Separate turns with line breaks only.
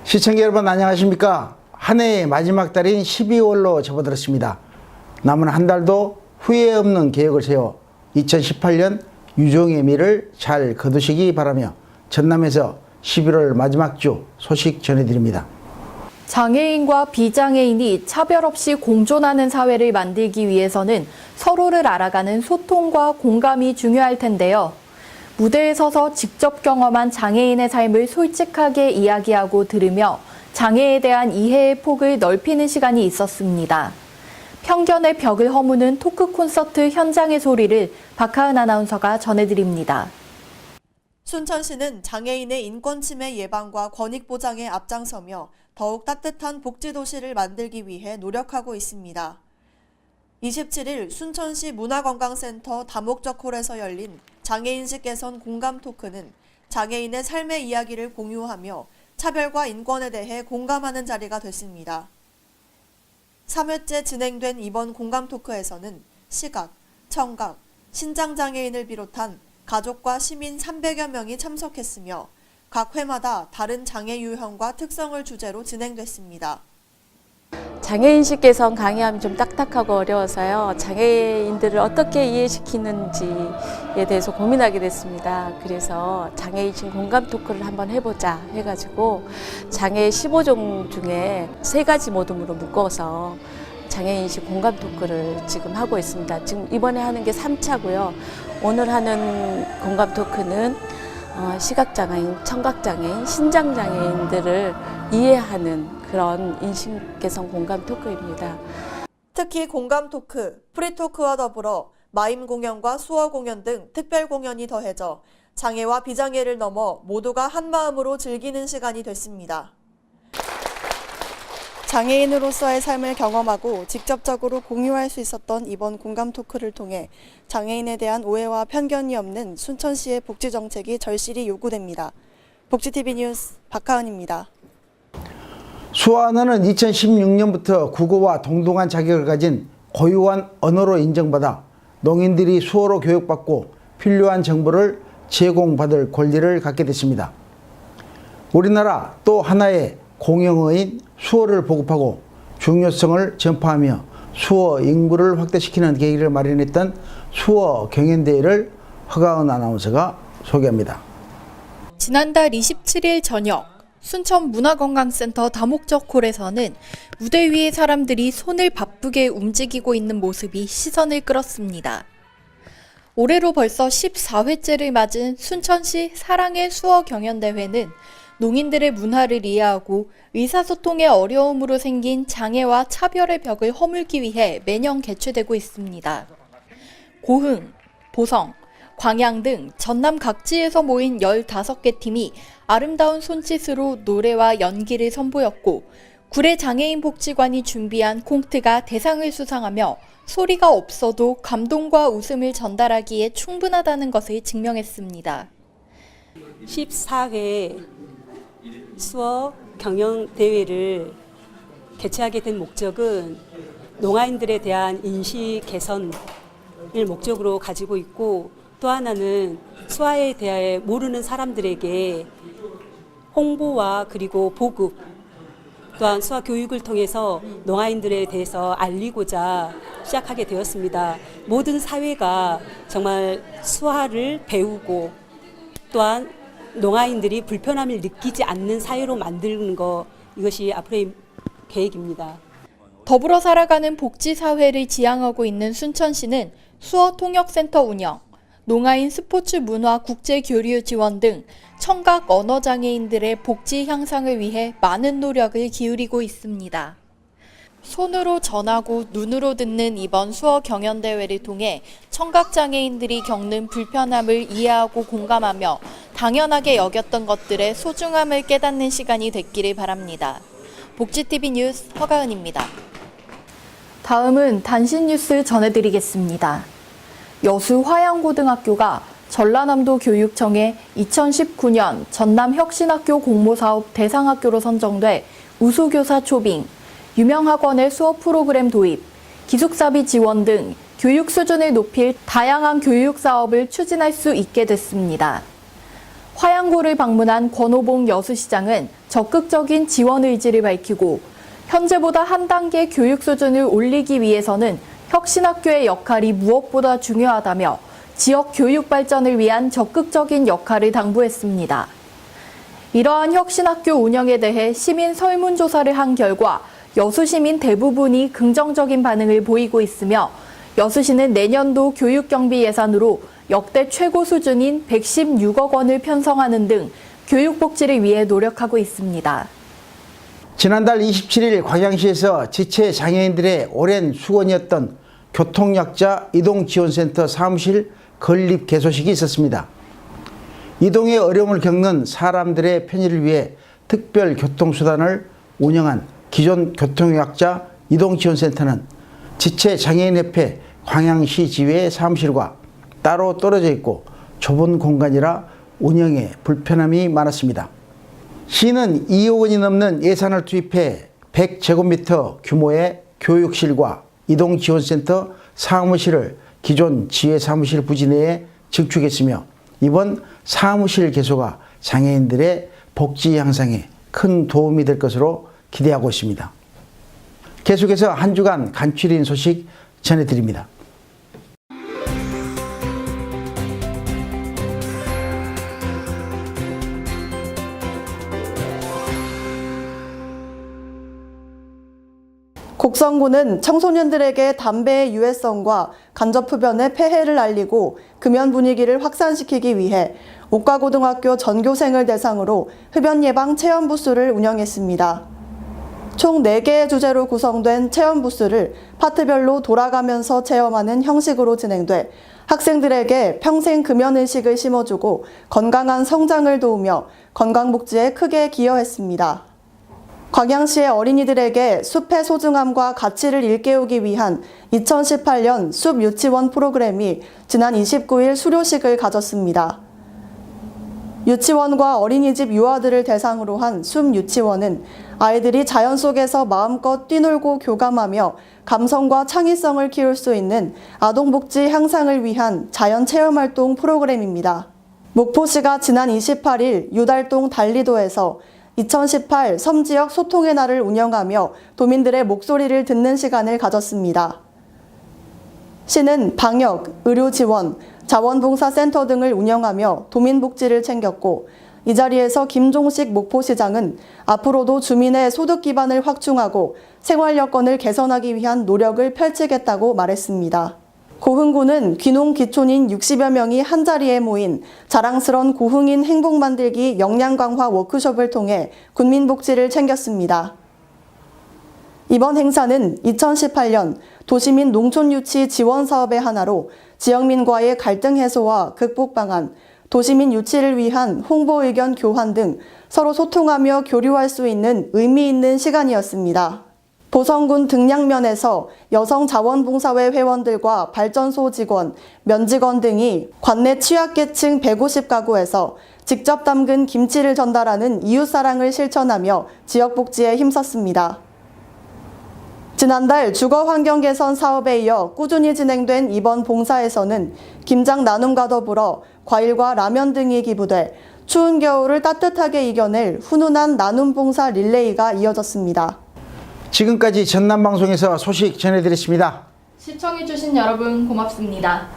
시청자 여러분 안녕하십니까? 한 해의 마지막 달인 12월로 접어들었습니다. 남은 한 달도 후회 없는 계획을 세워 2018년 유종의 미를 잘 거두시기 바라며 전남에서 11월 마지막 주 소식 전해드립니다.
장애인과 비장애인이 차별 없이 공존하는 사회를 만들기 위해서는 서로를 알아가는 소통과 공감이 중요할 텐데요. 무대에 서서 직접 경험한 장애인의 삶을 솔직하게 이야기하고 들으며 장애에 대한 이해의 폭을 넓히는 시간이 있었습니다. 편견의 벽을 허무는 토크 콘서트 현장의 소리를 박하은 아나운서가 전해드립니다.
순천시는 장애인의 인권 침해 예방과 권익 보장에 앞장서며 더욱 따뜻한 복지도시를 만들기 위해 노력하고 있습니다. 27일 순천시 문화건강센터 다목적홀에서 열린 장애인식 개선 공감 토크는 장애인의 삶의 이야기를 공유하며 차별과 인권에 대해 공감하는 자리가 됐습니다. 3회째 진행된 이번 공감 토크에서는 시각, 청각, 신장장애인을 비롯한 가족과 시민 300여 명이 참석했으며 각 회마다 다른 장애 유형과 특성을 주제로 진행됐습니다.
장애인식 개선 강의하면 좀 딱딱하고 어려워서요. 장애인들을 어떻게 이해시키는지에 대해서 고민하게 됐습니다. 그래서 장애인식 공감 토크를 한번 해보자 해가지고 장애 15종 중에 3가지 모둠으로 묶어서 장애인식 공감 토크를 지금 하고 있습니다. 지금 이번에 하는 게 3차고요. 오늘 하는 공감 토크는 시각장애인, 청각장애인, 신장장애인들을 이해하는 그런 인식 개선 공감 토크입니다.
특히 공감 토크, 프리토크와 더불어 마임 공연과 수어 공연 등 특별 공연이 더해져 장애와 비장애를 넘어 모두가 한마음으로 즐기는 시간이 됐습니다. 장애인으로서의 삶을 경험하고 직접적으로 공유할 수 있었던 이번 공감 토크를 통해 장애인에 대한 오해와 편견이 없는 순천시의 복지 정책이 절실히 요구됩니다. 복지TV 뉴스 박하은입니다.
수어 언어는 2016년부터 국어와 동등한 자격을 가진 고유한 언어로 인정받아 농인들이 수어로 교육받고 필요한 정보를 제공받을 권리를 갖게 됐습니다. 우리나라 또 하나의 공용어인 수어를 보급하고 중요성을 전파하며 수어 인구를 확대시키는 계기를 마련했던 수어 경연대회를 허가은 아나운서가 소개합니다.
지난달 27일 저녁 순천 문화건강센터 다목적홀에서는 무대 위의 사람들이 손을 바쁘게 움직이고 있는 모습이 시선을 끌었습니다. 올해로 벌써 14회째를 맞은 순천시 사랑의 수어 경연대회는 농인들의 문화를 이해하고 의사소통의 어려움으로 생긴 장애와 차별의 벽을 허물기 위해 매년 개최되고 있습니다. 고흥, 보성, 광양 등 전남 각지에서 모인 15개 팀이 아름다운 손짓으로 노래와 연기를 선보였고 구례장애인복지관이 준비한 콩트가 대상을 수상하며 소리가 없어도 감동과 웃음을 전달하기에 충분하다는 것을 증명했습니다.
14회 수어 경연대회를 개최하게 된 목적은 농아인들에 대한 인식 개선을 목적으로 가지고 있고 또 하나는 수어에 대해 모르는 사람들에게 홍보와 그리고 보급 또한 수어 교육을 통해서 농아인들에 대해서 알리고자 시작하게 되었습니다. 모든 사회가 정말 수어를 배우고 또한 농아인들이 불편함을 느끼지 않는 사회로 만드는 것, 이것이 앞으로의 계획입니다.
더불어 살아가는 복지사회를 지향하고 있는 순천시는 수어통역센터 운영, 농아인 스포츠 문화 국제교류 지원 등 청각 언어장애인들의 복지 향상을 위해 많은 노력을 기울이고 있습니다. 손으로 전하고 눈으로 듣는 이번 수어 경연대회를 통해 청각장애인들이 겪는 불편함을 이해하고 공감하며 당연하게 여겼던 것들의 소중함을 깨닫는 시간이 됐기를 바랍니다. 복지TV 뉴스 허가은입니다. 다음은 단신 뉴스 전해드리겠습니다. 여수 화양고등학교가 전라남도 교육청에 2019년 전남혁신학교 공모사업 대상학교로 선정돼 우수교사 초빙, 유명학원의 수어 프로그램 도입, 기숙사비 지원 등 교육 수준을 높일 다양한 교육 사업을 추진할 수 있게 됐습니다. 화양고를 방문한 권오봉 여수시장은 적극적인 지원 의지를 밝히고 현재보다 한 단계 교육 수준을 올리기 위해서는 혁신학교의 역할이 무엇보다 중요하다며 지역 교육 발전을 위한 적극적인 역할을 당부했습니다. 이러한 혁신학교 운영에 대해 시민 설문조사를 한 결과 여수시민 대부분이 긍정적인 반응을 보이고 있으며 여수시는 내년도 교육경비 예산으로 역대 최고 수준인 116억 원을 편성하는 등 교육복지를 위해 노력하고 있습니다.
지난달 27일 광양시에서 지체 장애인들의 오랜 수건이었던 교통약자 이동지원센터 사무실 건립 개소식이 있었습니다. 이동에 어려움을 겪는 사람들의 편의를 위해 특별 교통수단을 운영한 기존 교통약자 이동지원센터는 지체 장애인협회 광양시 지회 사무실과 따로 떨어져 있고 좁은 공간이라 운영에 불편함이 많았습니다. 시는 2억 원이 넘는 예산을 투입해 100제곱미터 규모의 교육실과 이동지원센터 사무실을 기존 지회 사무실 부지 내에 증축했으며 이번 사무실 개소가 장애인들의 복지 향상에 큰 도움이 될 것으로 기대하고 있습니다. 계속해서 한 주간 간추린 소식 전해드립니다.
곡성군은 청소년들에게 담배의 유해성과 간접 흡연의 폐해를 알리고 금연 분위기를 확산시키기 위해 옥과고등학교 전교생을 대상으로 흡연 예방 체험 부스를 운영했습니다. 총 4개의 주제로 구성된 체험 부스를 파트별로 돌아가면서 체험하는 형식으로 진행돼 학생들에게 평생 금연의식을 심어주고 건강한 성장을 도우며 건강복지에 크게 기여했습니다. 광양시의 어린이들에게 숲의 소중함과 가치를 일깨우기 위한 2018년 숲 유치원 프로그램이 지난 29일 수료식을 가졌습니다. 유치원과 어린이집 유아들을 대상으로 한 숲 유치원은 아이들이 자연 속에서 마음껏 뛰놀고 교감하며 감성과 창의성을 키울 수 있는 아동복지 향상을 위한 자연체험활동 프로그램입니다. 목포시가 지난 28일 유달동 달리도에서 2018 섬지역 소통의 날을 운영하며 도민들의 목소리를 듣는 시간을 가졌습니다. 시는 방역, 의료 지원, 자원봉사센터 등을 운영하며 도민복지를 챙겼고 이 자리에서 김종식 목포시장은 앞으로도 주민의 소득 기반을 확충하고 생활 여건을 개선하기 위한 노력을 펼치겠다고 말했습니다. 고흥군은 귀농 귀촌인 60여 명이 한자리에 모인 자랑스런 고흥인 행복 만들기 역량 강화 워크숍을 통해 군민복지를 챙겼습니다. 이번 행사는 2018년 도시민 농촌 유치 지원 사업의 하나로 지역민과의 갈등 해소와 극복 방안, 도시민 유치를 위한 홍보 의견 교환 등 서로 소통하며 교류할 수 있는 의미 있는 시간이었습니다. 보성군 등량면에서 여성자원봉사회 회원들과 발전소 직원, 면직원 등이 관내 취약계층 150가구에서 직접 담근 김치를 전달하는 이웃사랑을 실천하며 지역복지에 힘썼습니다. 지난달 주거환경개선 사업에 이어 꾸준히 진행된 이번 봉사에서는 김장 나눔과 더불어 과일과 라면 등이 기부돼 추운 겨울을 따뜻하게 이겨낼 훈훈한 나눔 봉사 릴레이가 이어졌습니다.
지금까지 전남방송에서 소식 전해드렸습니다.
시청해주신 여러분 고맙습니다.